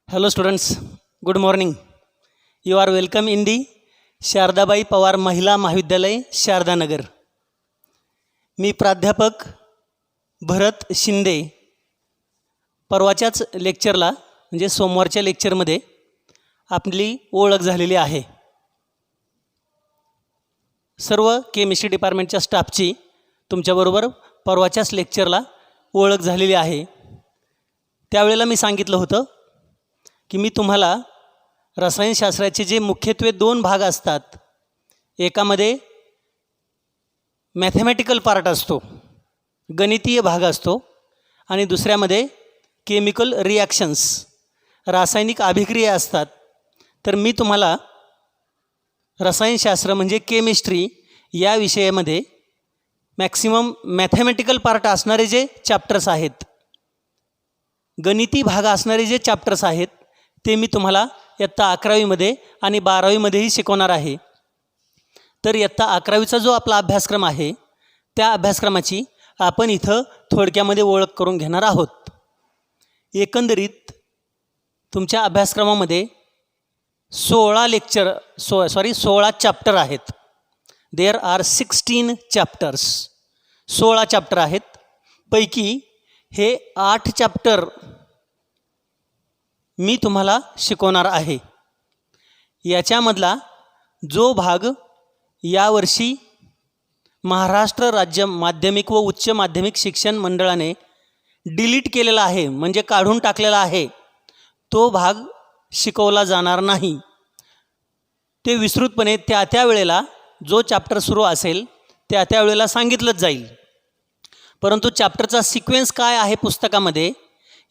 Hello students, good morning. You are welcome in the Shardabai Pawar महिला महाविद्यालय शारदानगर. मी प्राध्यापक भरत शिंदे. परवाच्याच लेक्चरला म्हणजे सोमवारच्या लेक्चरमध्ये आपली ओळख झालेली आहे. सर्व केमिस्ट्री डिपार्टमेंटच्या स्टाफची तुमच्याबरोबर परवाच्याच लेक्चरला ओळख झालेली आहे. त्यावेळेला मी सांगितलं होतं की मी तुम्हाला रसायनशास्त्राचे जे मुख्यत्वे दोन भाग असतात, एकामध्ये मॅथमॅटिकल पार्ट असतो, गणितीय भाग असतो, आणि दुसऱ्यामध्ये केमिकल रिॲक्शन्स रासायनिक अभिक्रिया असतात. तर मी तुम्हाला रसायनशास्त्र म्हणजे केमिस्ट्री या विषयामध्ये मॅक्सिमम मॅथमॅटिकल पार्ट असणारे जे चॅप्टर्स आहेत, गणिती भाग असणारे जे चॅप्टर्स आहेत, ते मी तुम्हाला इयत्ता 11वीमध्ये आणि 12वीमध्येही शिकवणार आहे. तर इयत्ता 11वीचा जो आपला अभ्यासक्रम आहे, त्या अभ्यासक्रमाची आपण इथं थोडक्यामध्ये ओळख करून घेणार आहोत. एकंदरीत तुमच्या अभ्यासक्रमामध्ये 16 चॅप्टर आहेत. There R 16 chapters. 16 चॅप्टर आहेत. पैकी हे 8 चॅप्टर मी तुम्हाला शिकवणार आहे. याच्यामधला जो भाग यावर्षी महाराष्ट्र राज्य माध्यमिक व उच्च माध्यमिक शिक्षण मंडळाने डिलीट केलेला आहे, म्हणजे काढून टाकलेला आहे, तो भाग शिकवला जाणार नाही. ते विस्तृतपणे त्या वेळेला जो चॅप्टर सुरू असेल त्या वेळेला सांगितलंच जाईल. परंतु चॅप्टरचा सिक्वेन्स काय आहे पुस्तकामध्ये,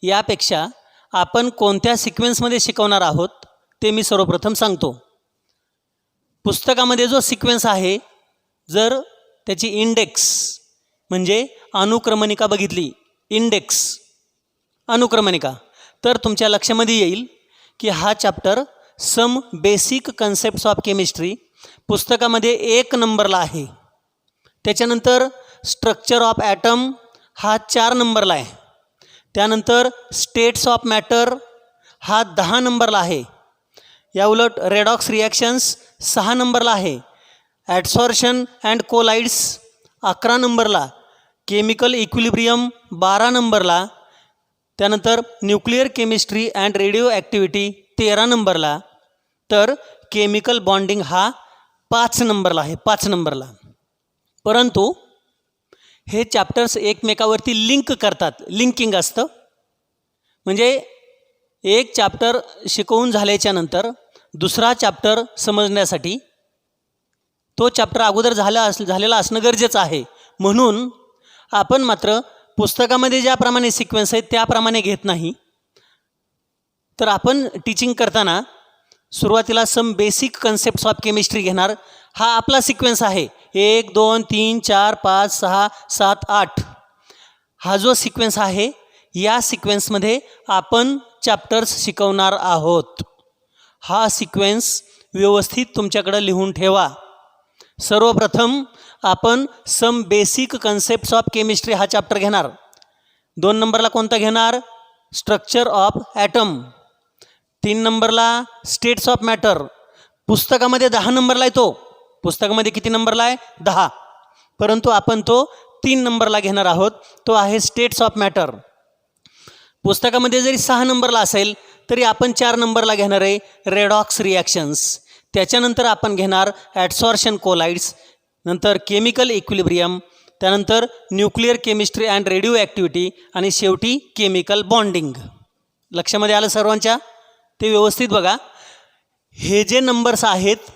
यापेक्षा आपण कोणत्या सिक्वेन्समध्ये शिकवणार आहोत ते मी सर्वप्रथम सांगतो. पुस्तकामध्ये जो सिक्वेन्स आहे, जर त्याची इंडेक्स म्हणजे अनुक्रमणिका बघितली, इंडेक्स अनुक्रमणिका, तर तुमच्या लक्षामध्ये येईल की हा chapter some basic concepts of chemistry पुस्तकामध्ये 1 नंबरला आहे. त्याच्यानंतर स्ट्रक्चर ऑफ ॲटम हा 4 नंबरला आहे. त्यानंतर स्टेट्स ऑफ मॅटर हा 10 नंबरला आहे. याउलट रेडॉक्स रिॲक्शन्स 6 नंबरला आहे. ॲडसॉर्शन अँड कोलाइड्स 11 नंबरला. केमिकल इक्विलिब्रियम 12 नंबरला. त्यानंतर nuclear chemistry and radio activity 13 नंबरला. तर केमिकल बॉन्डिंग हा 5 नंबरला आहे, 5 नंबरला. परंतु हे चॅप्टर्स एकमेकावरती लिंक करतात, लिंकिंग असतं. म्हणजे एक चॅप्टर शिकवून झाल्याच्यानंतर दुसरा चॅप्टर समजण्यासाठी तो चॅप्टर अगोदर झालेला असणं गरजेचं आहे. म्हणून आपण मात्र पुस्तकामध्ये ज्याप्रमाणे सिक्वेन्स आहे त्याप्रमाणे घेत नाही. तर आपण टीचिंग करताना सुरुवातीला some basic concepts of chemistry घेणार. हा आपला सिक्वेन्स आहे. 1, 2, 3, 4, 5, 6, 7, 8 हा जो सिक्वेन्स आहे, या सिक्वेन्समध्ये आपण चॅप्टर्स शिकवणार आहोत. हा सिक्वेन्स व्यवस्थित तुमच्याकडं लिहून ठेवा. सर्वप्रथम आपण some basic concepts of chemistry हा चॅप्टर घेणार. 2 नंबरला कोणता घेणार? Structure of item. 3 नंबरला स्टेट्स ऑफ मॅटर. पुस्तकामध्ये 10 नंबरला आहे तो. पुस्तकामध्ये किती नंबरला आहे? 10. परंतु आपण तो 3 नंबरला घेणार आहोत. तो आहे स्टेट्स ऑफ मॅटर. पुस्तकामध्ये जरी 6 नंबरला असेल तरी आपण 4 नंबरला घेणार आहे रेडॉक्स रिॲक्शन्स. त्याच्यानंतर आपण घेणार ॲडसॉर्शन कोलाइड्स, नंतर केमिकल इक्विलिब्रियम, त्यानंतर nuclear chemistry and radio activity, आणि शेवटी केमिकल बॉन्डिंग. लक्षामध्ये आलं सर्वांच्या? ते व्यवस्थित बघा. हे जे नंबर्स आहेत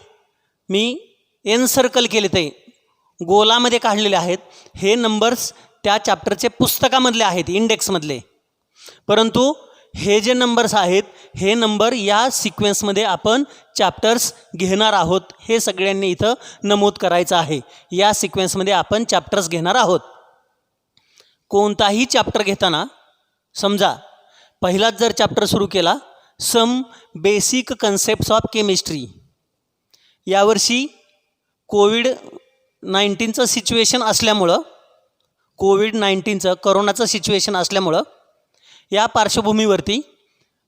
मी एन सर्कल केले, ते गोलामध्ये काढलेले आहेत. हे नंबर्स त्या चॅप्टरचे पुस्तकामधले आहेत, इंडेक्समधले. परंतु हे जे नंबर्स आहेत, हे नंबर या सिक्वेन्समध्ये आपण चॅप्टर्स घेणार आहोत. हे सगळ्यांनी इथं नमूद करायचं आहे. या सिक्वेन्समध्ये आपण चॅप्टर्स घेणार आहोत. कोणताही चॅप्टर घेताना समजा पहिलाच जर चॅप्टर सुरू केला, some basic concepts of chemistry, यावर्षी कोविड-19चं सिच्युएशन असल्यामुळं, कोरोनाचं सिच्युएशन असल्यामुळं या पार्श्वभूमीवरती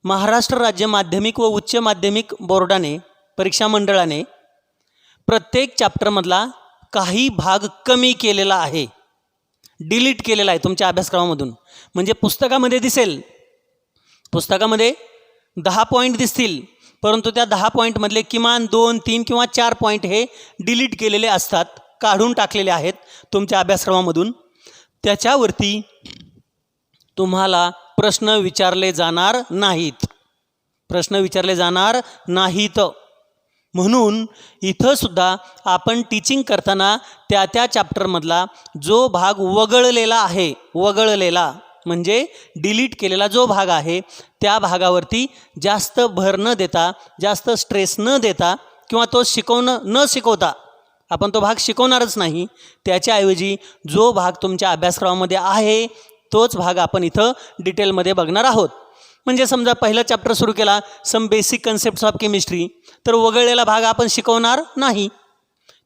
महाराष्ट्र राज्य माध्यमिक व उच्च माध्यमिक बोर्डाने परीक्षा मंडळाने प्रत्येक चॅप्टरमधला काही भाग कमी केलेला आहे, डिलीट केलेला आहे तुमच्या अभ्यासक्रमामधून. म्हणजे पुस्तकामध्ये दिसेल, पुस्तकामध्ये 10 पॉईंट दिसतील, परंतु त्या 10 पॉईंटमधले किमान 2, 3 किंवा 4 पॉईंट हे डिलीट केलेले असतात, काढून टाकलेले आहेत तुमच्या अभ्यासक्रमामधून. त्याच्यावरती तुम्हाला प्रश्न विचारले जाणार नाहीत, प्रश्न विचारले जाणार नाहीत. म्हणून इथं सुद्धा आपण टीचिंग करताना त्या त्या चॅप्टरमधला जो भाग वगळलेला आहे, वगळलेला म्हणजे डिलीट केलेला जो भाग आहे त्या भागावरती जास्त भर न देता, जास्त स्ट्रेस न देता किंवा तो न शिकवता आपण तो भाग शिकवणारच नाही. त्याच्याऐवजी जो भाग तुमच्या अभ्यासक्रमामध्ये आहे तोच भाग आपण इथं डिटेलमध्ये बघणार आहोत. म्हणजे समजा पहिला चॅप्टर सुरू केला, some basic concepts of chemistry, तर वगळलेला भाग आपण शिकवणार नाही.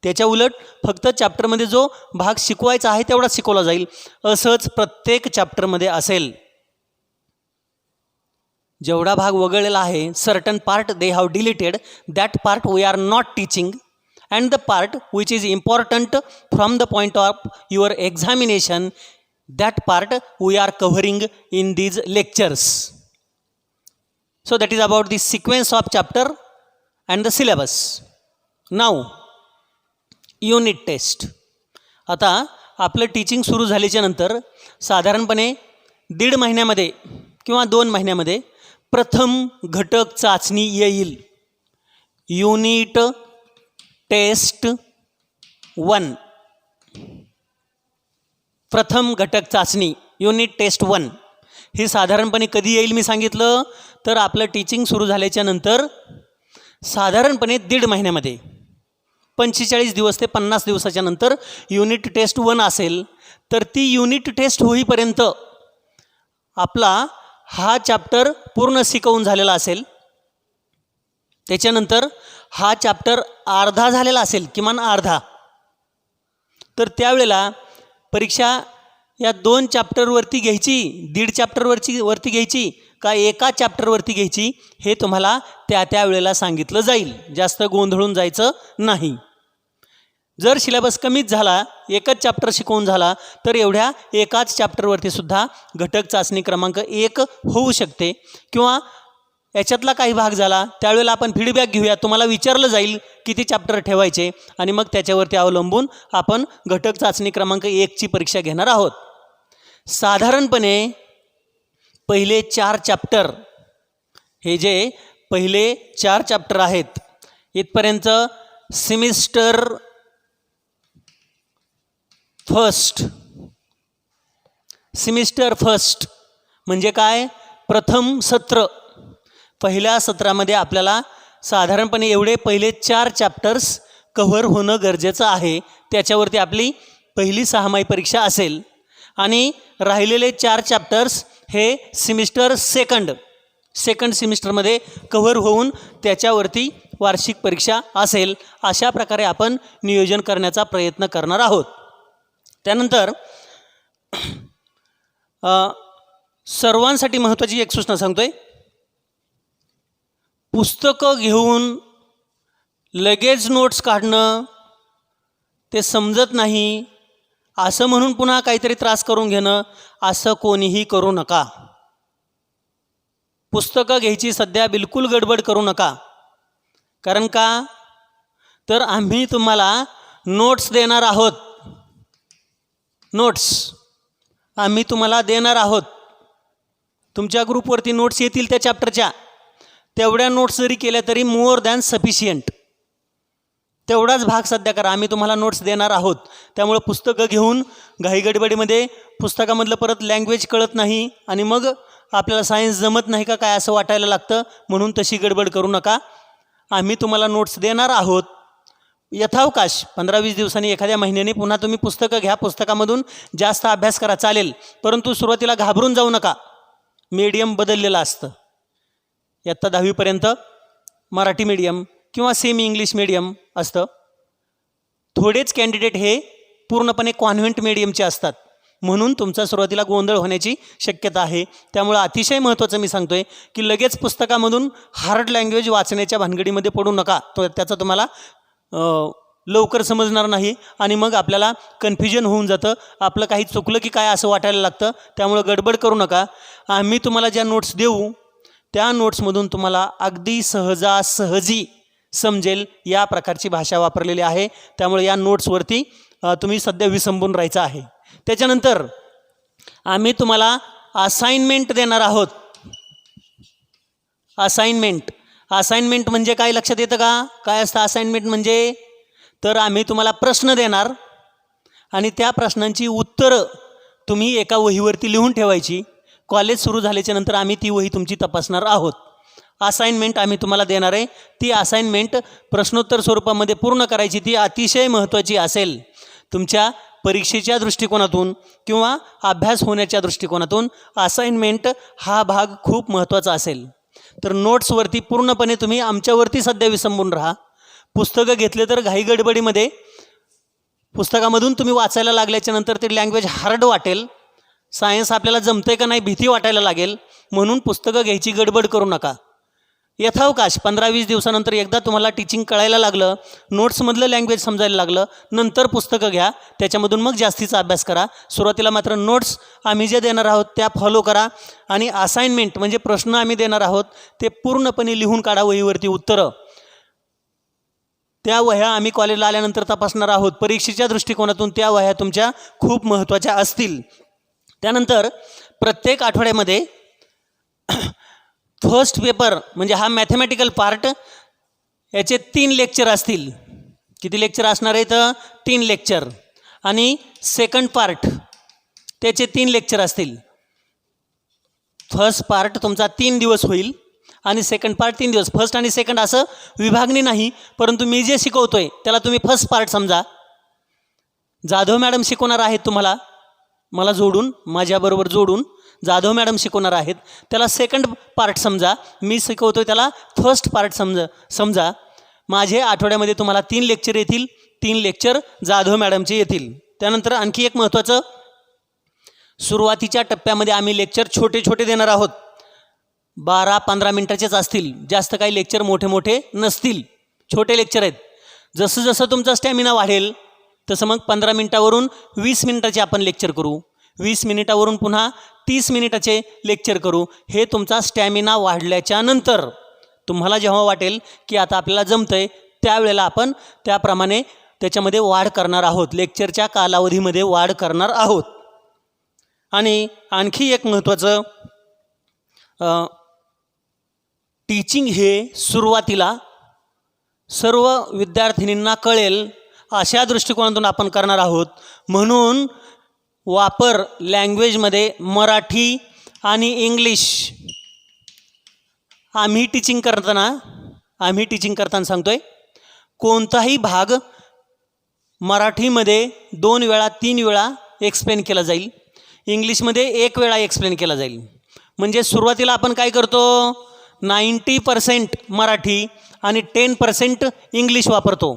त्याच्या उलट फक्त चॅप्टरमध्ये जो भाग शिकवायचा आहे तेवढाच शिकवला जाईल. असंच प्रत्येक चॅप्टरमध्ये असेल. जेवढा भाग वगळलेला आहे, certain part they have deleted, that part we are not teaching, and the part which is important from the point of your examination, that part we are covering in these lectures. So that is about the sequence of chapter and the syllabus. Now, unit test. आता आपलं teaching सुरू झाल्याच्या नंतर साधारणपणे 1.5 महिन्यामध्ये किंवा 2 महिन्यामध्ये प्रथम घटक चाचणी येईल. Unit test 1. प्रथम घटक चाचणी युनिट टेस्ट 1 ही साधारणपणे कधी येईल मी सांगितलं, तर आपलं टीचिंग सुरू झाल्याच्या नंतर साधारणपणे 1.5 महिन्यामध्ये 45 दिवस ते 50 दिवसाच्या नंतर युनिट टेस्ट 1 असेल. तर ती युनिट टेस्ट होईपर्यंत आपला हा चॅप्टर पूर्ण शिकवून झालेला असेल. त्याच्यानंतर हा चॅप्टर अर्धा झालेला असेल, किमान अर्धा. तर त्यावेळेला परीक्षा या 2 चॅप्टरवरती घ्यायची, 1.5 चॅप्टरवरती घ्यायची का एका चॅप्टरवरती घ्यायची, हे तुम्हाला त्या वेळेला सांगितलं जाईल. जास्त गोंधळून जायचं नाही. जर सिलेबस कमीच झाला, एकच चॅप्टर शिकवून झाला, तर एवढ्या एकाच चॅप्टरवरती सुद्धा घटक चाचणी क्रमांक 1 होऊ शकते. किंवा याच्यातला काही भाग झाला त्यावेळेला आपण फीडबॅक घेऊया, तुम्हाला विचारलं जाईल किती चॅप्टर ठेवायचे, आणि मग त्याच्यावरती अवलंबून आपण घटक चाचणी क्रमांक 1ची परीक्षा घेणार आहोत. साधारणपणे पहिले 4 चॅप्टर, हे जे पहिले 4 चॅप्टर आहेत इथपर्यंत सेमिस्टर फर्स्ट म्हणजे काय, प्रथम सत्र. पहिल्या सत्रामध्ये आपल्याला साधारणपणे एवढे पहिले 4 चॅप्टर्स कव्हर होणं गरजेचं आहे. त्याच्यावरती आपली पहिली 6माही परीक्षा असेल. आणि राहिलेले 4 चॅप्टर्स हे सेमिस्टर सेकंड सेमिस्टरमध्ये कव्हर होऊन त्याच्यावरती वार्षिक परीक्षा असेल. अशा प्रकारे आपण नियोजन करण्याचा प्रयत्न करणार आहोत. त्यानंतर सर्वांसाठी महत्त्वाची एक सूचना सांगतोय. पुस्तकं घेऊन लगेच नोट्स काढणं ते समजत नाही असं म्हणून पुन्हा काहीतरी त्रास करून घेणं, असं कोणीही करू नका. पुस्तकं घ्यायची सध्या बिलकुल गडबड करू नका. कारण का, तर आम्ही तुम्हाला नोट्स देणार आहोत. नोट्स आम्ही तुम्हाला देणार आहोत. तुमच्या ग्रुपवरती नोट्स येतील त्या चॅप्टरच्या. तेवढ्या नोट्स जरी केल्या तरी मोर दॅन सफिशियंट. तेवढाच भाग सध्या करा, आम्ही तुम्हाला नोट्स देणार आहोत. त्यामुळं पुस्तकं घेऊन घाईगडबडीमध्ये पुस्तकामधलं परत लँग्वेज कळत नाही आणि मग आपल्याला सायन्स जमत नाही का काय असं वाटायला लागतं. म्हणून तशी गडबड करू नका. आम्ही तुम्हाला नोट्स देणार आहोत. यथावकाश 15-20 दिवसांनी, एखाद्या महिन्याने पुन्हा तुम्ही पुस्तकं घ्या, पुस्तकामधून जास्त अभ्यास करा, चालेल. परंतु सुरुवातीला घाबरून जाऊ नका. मीडियम बदललेलं असतं. इयत्ता 10वीपर्यंत मराठी मीडियम किंवा सेमी इंग्लिश मीडियम असतं. थोडेच कॅन्डिडेट हे पूर्णपणे कॉन्व्हेंट मीडियमचे असतात. म्हणून तुमचा सुरुवातीला गोंधळ होण्याची शक्यता आहे. त्यामुळे अतिशय महत्त्वाचं मी सांगतो आहे की लगेच पुस्तकामधून हार्ड लँग्वेज वाचण्याच्या भानगडीमध्ये पडू नका. त्याचा तुम्हाला लवकर समजणार नाही आणि मग आपल्याला कन्फ्युजन होऊन जातं. आपलं काही चुकलं की काय असं वाटायला लागतं. त्यामुळं गडबड करू नका. आम्ही तुम्हाला ज्या नोट्स देऊ त्या नोट्समधून तुम्हाला अगदी सहजासहजी समजेल या प्रकारची भाषा वापरलेली आहे. त्यामुळे या नोट्सवरती तुम्ही सध्या विसंबून राहायचं आहे. त्याच्यानंतर आम्ही तुम्हाला असाइनमेंट देणार आहोत. असाइनमेंट म्हणजे काय लक्षात येतं का? काय असतं असाइनमेंट म्हणजे? तर आम्ही तुम्हाला प्रश्न देणार आणि त्या प्रश्नांची उत्तरं तुम्ही एका वहीवरती लिहून ठेवायची. कॉलेज सुरू झाल्याच्या नंतर आम्ही ती वही तुमची तपासणार आहोत. असाइनमेंट आम्ही तुम्हाला देणार आहे. ती असाइनमेंट प्रश्नोत्तर स्वरूपामध्ये पूर्ण करायची. ती अतिशय महत्त्वाची असेल. तुमच्या परीक्षेच्या दृष्टिकोनातून किंवा अभ्यास होण्याच्या दृष्टिकोनातून असाइनमेंट हा भाग खूप महत्त्वाचा असेल. तर नोट्सवरती पूर्णपणे तुम्ही आमच्यावरती सध्या विसंबून राहा. पुस्तकं घेतले तर घाईगडबडीमध्ये पुस्तकामधून तुम्ही वाचायला लागल्याच्या नंतर ते लँग्वेज हार्ड वाटेल. सायन्स आपल्याला जमतंय का नाही भीती वाटायला लागेल. म्हणून पुस्तकं घ्यायची गडबड करू नका. यथावकाश 15-20 दिवसानंतर एकदा तुम्हाला टीचिंग कळायला लागलं, नोट्समधलं लँग्वेज समजायला लागलं, नंतर पुस्तकं घ्या. त्याच्यामधून मग जास्तीचा अभ्यास करा. सुरुवातीला मात्र नोट्स आम्ही जे देणार आहोत त्या फॉलो करा. आणि असाइनमेंट म्हणजे प्रश्न आम्ही देणार आहोत ते पूर्णपणे लिहून काढा वहीवरती उत्तरं. त्या वह्या आम्ही कॉलेजला आल्यानंतर तपासणार आहोत. परीक्षेच्या दृष्टिकोनातून त्या वह्या तुमच्या खूप महत्त्वाच्या असतील. त्यानंतर प्रत्येक आठवड्यामध्ये फर्स्ट पेपर म्हणजे हा मॅथमॅटिकल पार्ट याचे 3 लेक्चर असतील. किती लेक्चर असणार आहेत? 3 लेक्चर. आणि सेकंड पार्ट त्याचे 3 लेक्चर असतील. फर्स्ट पार्ट तुमचा 3 दिवस होईल आणि सेकंड पार्ट 3 दिवस. फर्स्ट आणि सेकंड असं विभागणी नाही, परंतु मी जे शिकवतोय त्याला तुम्ही फर्स्ट पार्ट समजा. जाधव मॅडम शिकवणार आहेत तुम्हाला, मला जोडून, माझ्याबरोबर जोडून जाधव मॅडम शिकवणार आहेत. त्याला सेकंड पार्ट समजा. मी शिकवतोय त्याला फर्स्ट पार्ट समजा. माझे आठवड्यामध्ये तुम्हाला 3 लेक्चर येतील. 3 लेक्चर जाधव मॅडमचे येतील. त्यानंतर आणखी एक महत्त्वाचं, सुरुवातीच्या टप्प्यामध्ये आम्ही लेक्चर छोटे छोटे देणार आहोत. 12-15 मिनटाचेच असतील. जास्त काही लेक्चर मोठे नसतील. छोटे लेक्चर आहेत. जसं जसं तुमचा स्टॅमिना वाढेल तसं मग 15 मिनटावरून 20 मिनिटाचे आपण लेक्चर करू. 20 मिनिटावरून पुन्हा 30 मिनिटाचे लेक्चर करू. हे तुमचा स्टॅमिना वाढल्याच्या नंतर तुम्हाला जेव्हा वाटेल की आता आपल्याला जमतंय त्यावेळेला आपण त्याप्रमाणे त्याच्यामध्ये वाढ करणार आहोत. लेक्चरच्या कालावधीमध्ये वाढ करणार आहोत. आणि आणखी एक महत्त्वाचं, टीचिंग हे सुरुवातीला सर्व विद्यार्थिनींना कळेल अशा दृष्टिकोनातून आपण करणार आहोत. म्हणून वापर लँग्वेजमध्ये मराठी आणि इंग्लिश. आम्ही टीचिंग करताना सांगतोय, कोणताही भाग मराठीमध्ये 2 वेळा 3 वेळा एक्सप्लेन केला जाईल. इंग्लिशमध्ये 1 वेळा एक्सप्लेन केला जाईल. म्हणजे सुरुवातीला आपण काय करतो, 90% मराठी आणि 10% इंग्लिश वापरतो.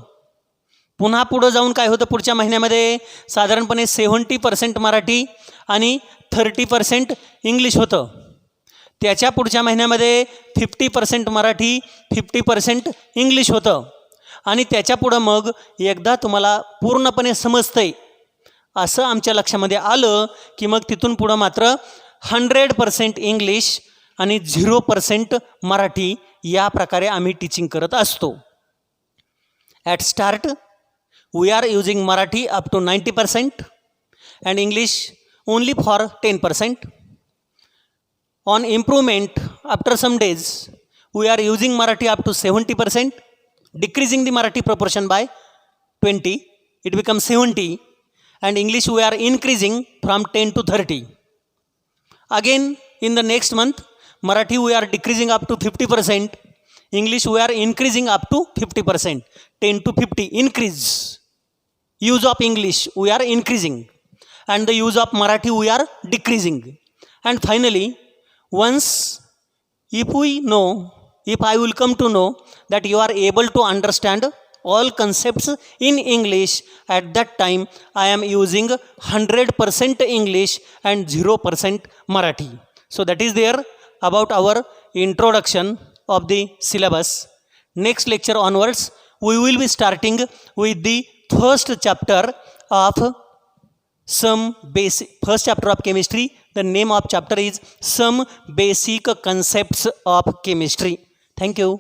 पुन्हा पुढं जाऊन काय होतं, पुढच्या महिन्यामध्ये साधारणपणे 70% मराठी आणि 30% इंग्लिश होतं. त्याच्या पुढच्या महिन्यामध्ये 50% मराठी 50% इंग्लिश होतं. आणि त्याच्या पुढं मग एकदा तुम्हाला पूर्णपणे समजतंय असं आमच्या लक्षामध्ये आलं की मग तिथून पुढं मात्र 100% इंग्लिश आणि 0% मराठी या प्रकारे आम्ही टीचिंग करत असतो. At start we are using Marathi up to 90% and English only for 10%. On improvement, after some days, we are using Marathi up to 70%, decreasing the Marathi proportion by 20. It becomes 70. And English we are increasing from 10 to 30. Again, in the next month, Marathi we are decreasing up to 50%. English we are increasing up to 50%. 10 to 50 increase. Use of English we are increasing and the use of Marathi we are decreasing. And finally, once if I will come to know that you are able to understand all concepts in English. At that time I am using 100% English and 0% Marathi. So that is there about our introduction of the syllabus. Next lecture onwards we will be starting with the first chapter of first chapter of chemistry. The name of chapter is Some Basic Concepts of Chemistry. Thank you.